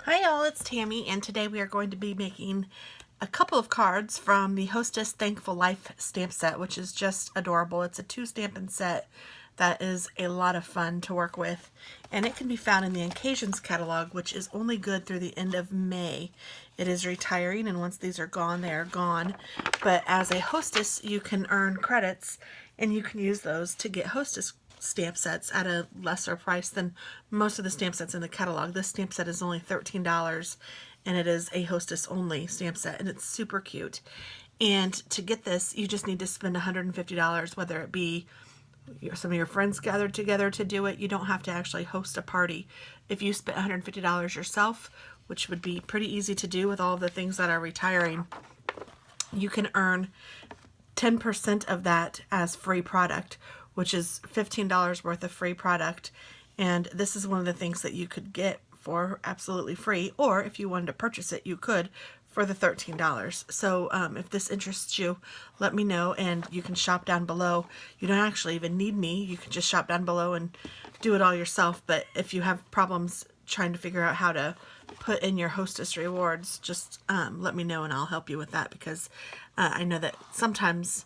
Hi y'all, it's Tammy, and today we are going to be making a couple of cards from the Hostess Thankful Life stamp set, which is just adorable. It's a 2-stampin' set that is a lot of fun to work with, and it can be found in the Occasions catalog, which is only good through the end of May. It is retiring, and once these are gone, they are gone. But as a hostess, you can earn credits, and you can use those to get hostess stamp sets at a lesser price than most of the stamp sets in the catalog. This stamp set is only $13, and it is a hostess only stamp set, and it's super cute. And to get this, you just need to spend $150, whether it be some of your friends gathered together to do it. You don't have to actually host a party. If you spent $150 yourself, which would be pretty easy to do with all of the things that are retiring, you can earn 10% of that as free product, which is $15 worth of free product. And this is one of the things that you could get for absolutely free, or if you wanted to purchase it, you could for the $13. So if this interests you, let me know, and you can shop down below. You don't actually even need me. You can just shop down below and do it all yourself. But if you have problems trying to figure out how to put in your hostess rewards, just let me know and I'll help you with that, because I know that sometimes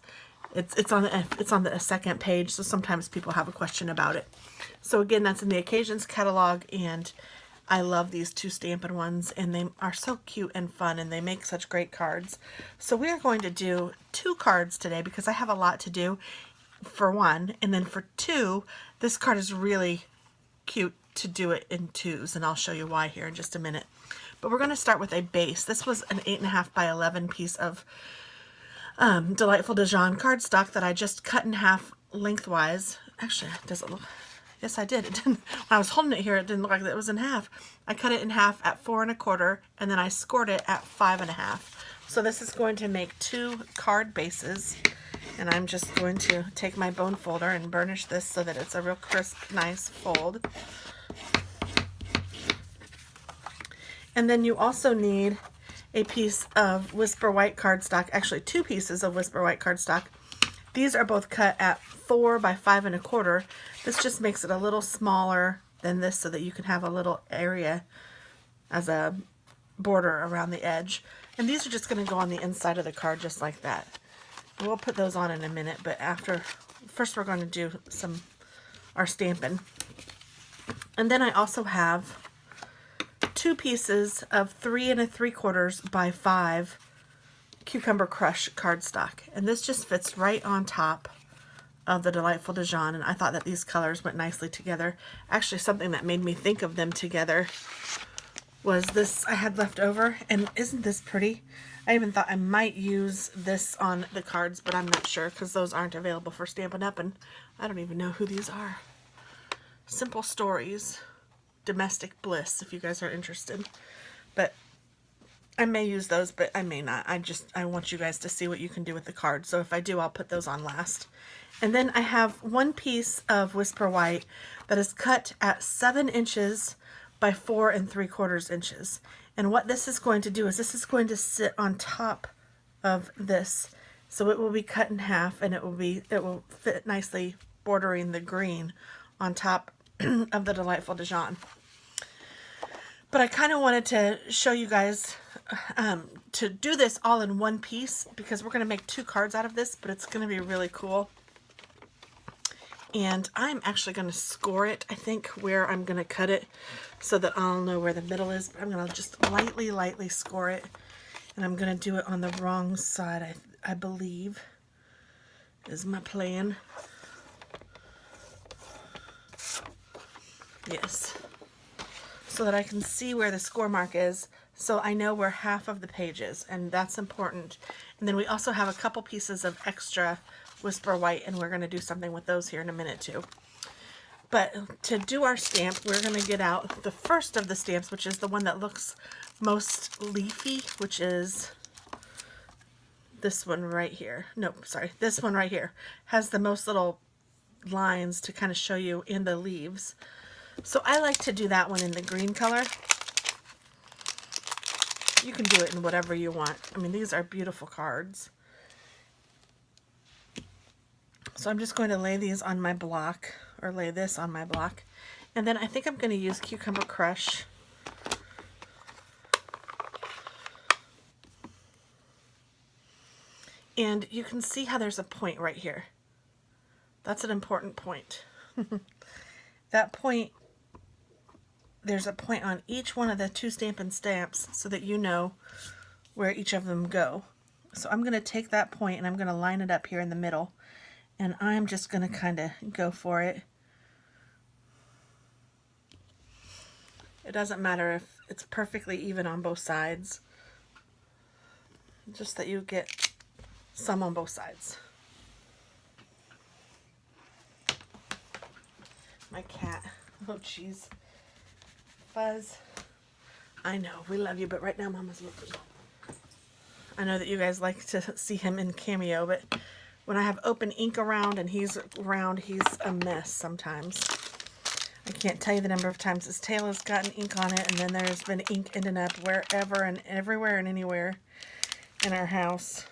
it's on the second page, so sometimes people have a question about it. So again, that's in the Occasions catalog, and I love these 2-stampin' ones, and they are so cute and fun, and they make such great cards. So we are going to do 2 cards today because I have a lot to do, for 1, and then for 2, this card is really cute to do it in 2s, and I'll show you why here in just a minute. But we're going to start with a base. This was an 8.5 by 11 piece of Delightful Dijon cardstock that I just cut in half lengthwise. Actually, does it look? Yes, I did. It didn't. When I was holding it here, it didn't look like it was in half. I cut it in half at 4 1/4, and then I scored it at 5 1/2. So this is going to make 2 card bases, and I'm just going to take my bone folder and burnish this so that it's a real crisp, nice fold. And then you also need a piece of Whisper White cardstock, actually 2 pieces of Whisper White cardstock. These are both cut at 4 by 5 1/4. This just makes it a little smaller than this so that you can have a little area as a border around the edge. And these are just going to go on the inside of the card just like that. And we'll put those on in a minute, but first we're going to do our stamping. And then I also have 2 pieces of 3 3/4 by 5 Cucumber Crush cardstock, and this just fits right on top of the Delightful Dijon, and I thought that these colors went nicely together. Actually, something that made me think of them together was this I had left over, and isn't this pretty? I even thought I might use this on the cards, but I'm not sure because those aren't available for Stampin' Up, and I don't even know who these are. Simple Stories, Domestic Bliss, if you guys are interested. But I may use those, but I may not. I want you guys to see what you can do with the card. So if I do, I'll put those on last. And then I have 1 piece of Whisper White that is cut at 7 inches by 4 3/4 inches. And what this is going to do is this is going to sit on top of this. So it will be cut in half, and it will fit nicely bordering the green on top of the Delightful Dijon. But I kind of wanted to show you guys to do this all in 1 piece, because we're going to make 2 cards out of this, but it's going to be really cool. And I'm actually going to score it, I think, where I'm going to cut it so that I'll know where the middle is. But I'm going to just lightly score it, and I'm going to do it on the wrong side, I believe, is my plan. Yes. So that I can see where the score mark is, so I know where half of the page is, and that's important. And then we also have a couple pieces of extra Whisper White, and we're going to do something with those here in a minute too. But to do our stamp, we're going to get out the first of the stamps, which is the one that looks most leafy, which is this one right here. Nope, sorry, this one right here has the most little lines to kind of show you in the leaves. So I like to do that one in the green color. You can do it in whatever you want. I mean, these are beautiful cards. So I'm just going to lay these on my block, or lay this on my block. And then I think I'm going to use Cucumber Crush And you can see how there's a point right here. That's an important point. That point, there's a point on each one of the two Stampin' Stamps so that you know where each of them go. So I'm going to take that point and I'm going to line it up here in the middle. And I'm just going to kind of go for it. It doesn't matter if it's perfectly even on both sides. Just that you get some on both sides. My cat. Oh, jeez. Fuzz. I know, we love you, but right now Mama's looking. I know that you guys like to see him in cameo, but when I have open ink around and he's around, he's a mess sometimes. I can't tell you the number of times his tail has gotten ink on it, and then there's been ink ending up wherever and everywhere and anywhere in our house.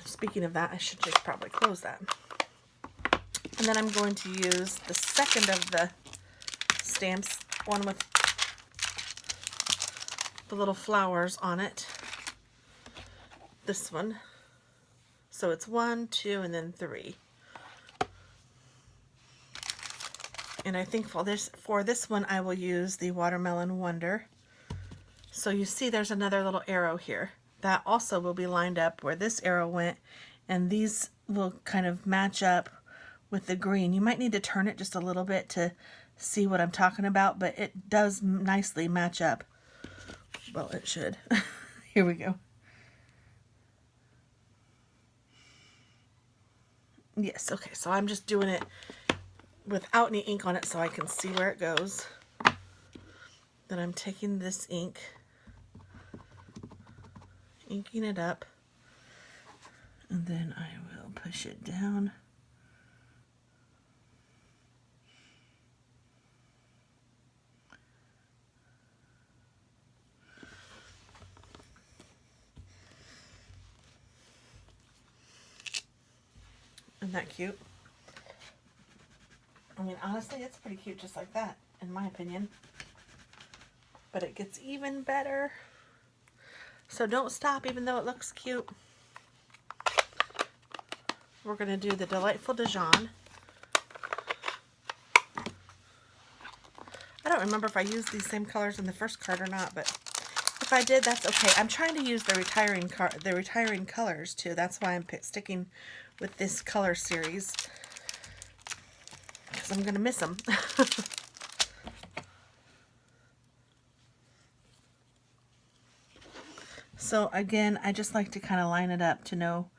Speaking of that, I should just probably close that. And then I'm going to use the second of the stamps, one with the little flowers on it. This one. So it's 1, 2, and then 3. And I think for this one I will use the Watermelon Wonder. So you see there's another little arrow here. That also will be lined up where this arrow went, and these will kind of match up with the green. You might need to turn it just a little bit to see what I'm talking about, but it does nicely match up. Well, it should. Here we go. Yes, okay, so I'm just doing it without any ink on it so I can see where it goes. Then I'm taking this ink, inking it up, and then I will push it down. Isn't that cute? I mean, honestly, it's pretty cute just like that, in my opinion. But it gets even better. So don't stop even though it looks cute. We're going to do the Delightful Dijon. I don't remember if I used these same colors in the first card or not, but if I did, that's okay. I'm trying to use the retiring colors too. That's why I'm sticking with this color series, because I'm going to miss them. So again, I just like to kind of line it up to know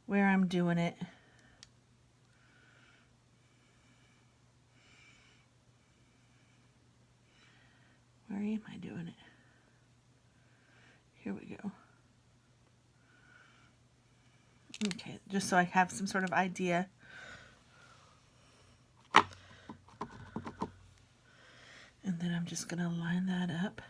where I'm doing it. Where am I doing it? Here we go. Okay, just so I have some sort of idea. And then I'm just going to line that up.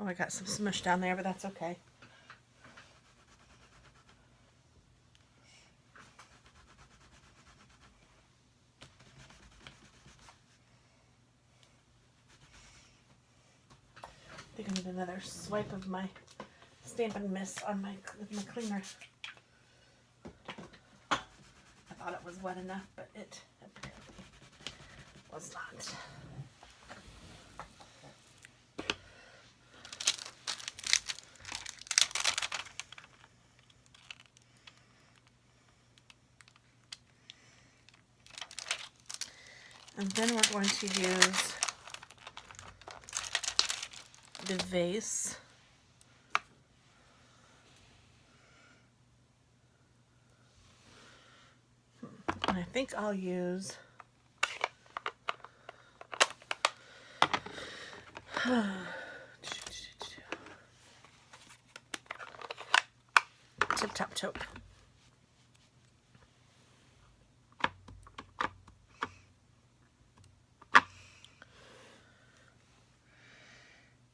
Oh, I got some smush down there, but that's okay. I think I need another swipe of my Stampin' Mist on my cleaner. I thought it was wet enough, but it apparently was not. And then we're going to use the vase. And I think I'll use Tip Top Taupe.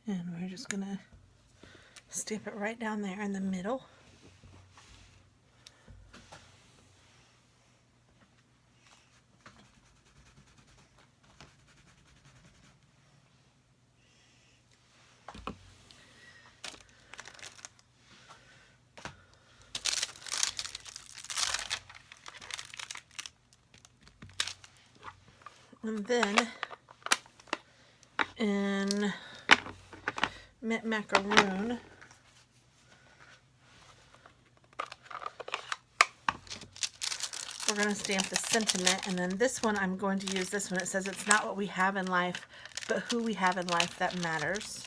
And we're just gonna stamp it right down there in the middle. And then in mint macaroon, we're going to stamp the sentiment, and then this one I'm going to use this one. It says it's not what we have in life, but who we have in life that matters.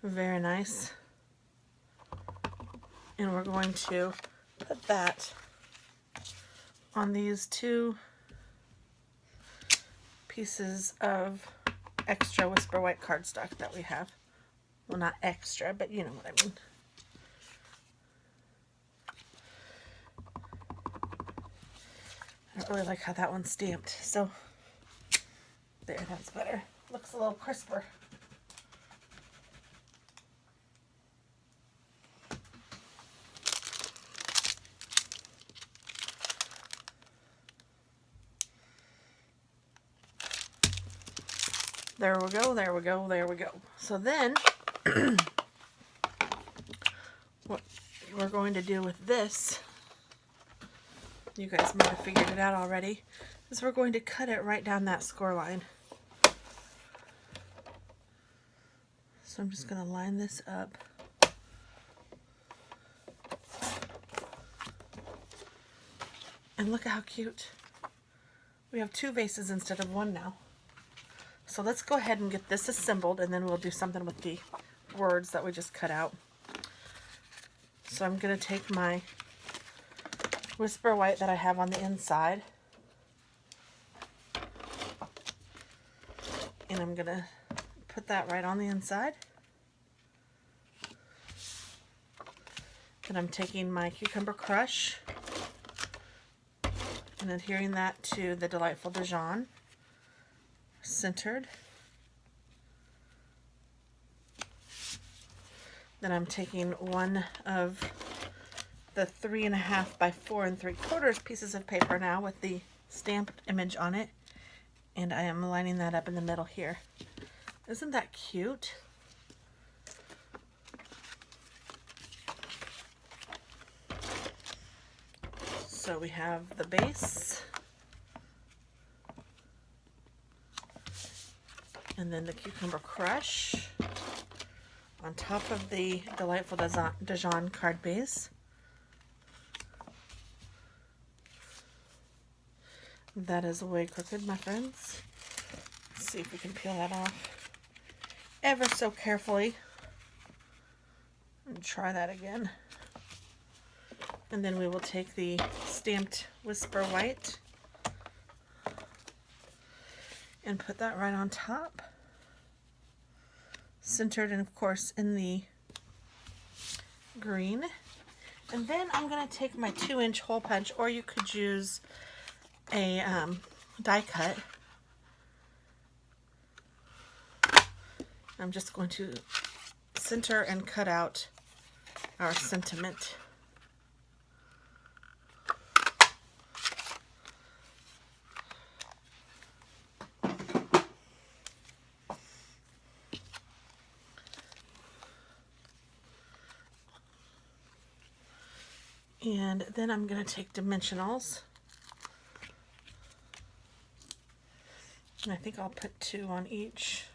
Very nice. And we're going to put that on these two pieces of extra Whisper White cardstock that we have. Well, not extra, but you know what I mean. I don't really like how that one's stamped, so there, that's better. Looks a little crisper. There we go, there we go, there we go. So then, what we're going to do with this, you guys might have figured it out already, is we're going to cut it right down that score line. So I'm just going to line this up. And look at how cute. We have two vases instead of one now. So let's go ahead and get this assembled, and then we'll do something with the words that we just cut out. So I'm going to take my Whisper White that I have on the inside, and I'm going to put that right on the inside. Then I'm taking my Cucumber Crush and adhering that to the Delightful Dijon, centered. Then I'm taking one of the 3.5 by 4 3/4 pieces of paper now with the stamped image on it, and I am lining that up in the middle here. Isn't that cute? So we have the base, and then the Cucumber Crush on top of the Delightful Dijon card base. That is way crooked, my friends. Let's see if we can peel that off ever so carefully. And try that again. And then we will take the stamped Whisper White and put that right on top. Centered, and of course in the green. And then I'm going to take my 2-inch hole punch, or you could use a die cut. I'm just going to center and cut out our sentiment. And then I'm going to take dimensionals. And I think I'll put 2 on each.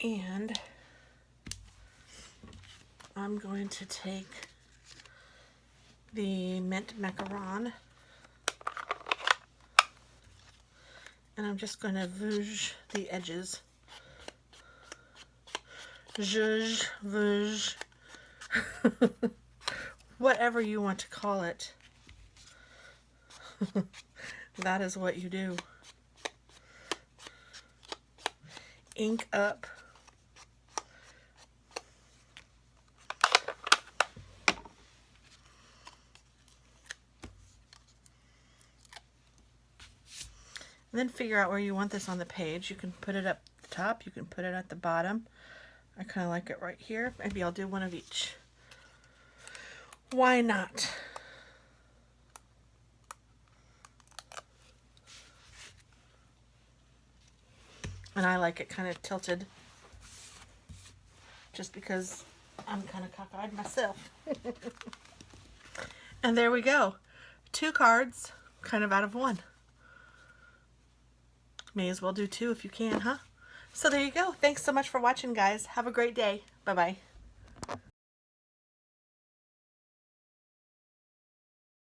And I'm going to take the mint macaron, and I'm just going to vouge the edges. Zhuzh, vouge, whatever you want to call it. That is what you do. Ink up. And then figure out where you want this on the page. You can put it up the top, you can put it at the bottom. I kind of like it right here. Maybe I'll do one of each. Why not? And I like it kind of tilted, just because I'm kind of cockeyed myself. And there we go. 2 cards, kind of out of 1. May as well do 2 if you can, huh? So there you go. Thanks so much for watching, guys. Have a great day. Bye-bye.